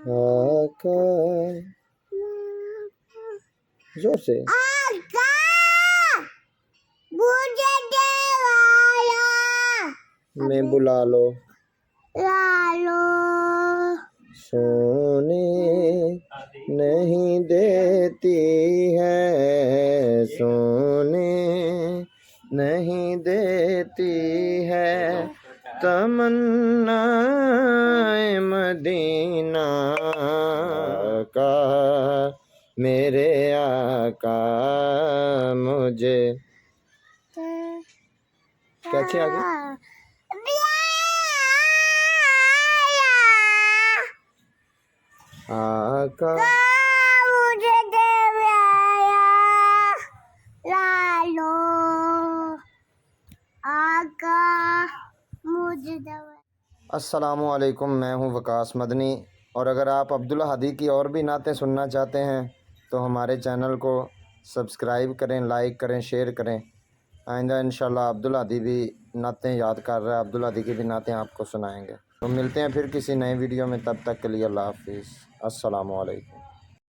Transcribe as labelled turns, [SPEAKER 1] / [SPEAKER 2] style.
[SPEAKER 1] आका जोर से मुझे मैं बुला लो सोने नहीं देती है सोने नहीं देती है तमन्नाए मदीना का मेरे आका मुझे क्या चाहिए आगे आका मुझे लालो आका मुझे अस्सलामुअलैकुम, मैं हूं वकास मदनी। और अगर आप अब्दुल हादी की और भी नातें सुनना चाहते हैं तो हमारे चैनल को सब्सक्राइब करें, लाइक करें, शेयर करें। आइंदा इंशाल्लाह अब्दुल हादी भी नातें याद कर रहा है, अब्दुल हादी की भी नातें आपको सुनाएंगे। तो मिलते हैं फिर किसी नए वीडियो में, तब तक के लिए अल्लाह हाफिज़, अस्सलामुअलैकुम।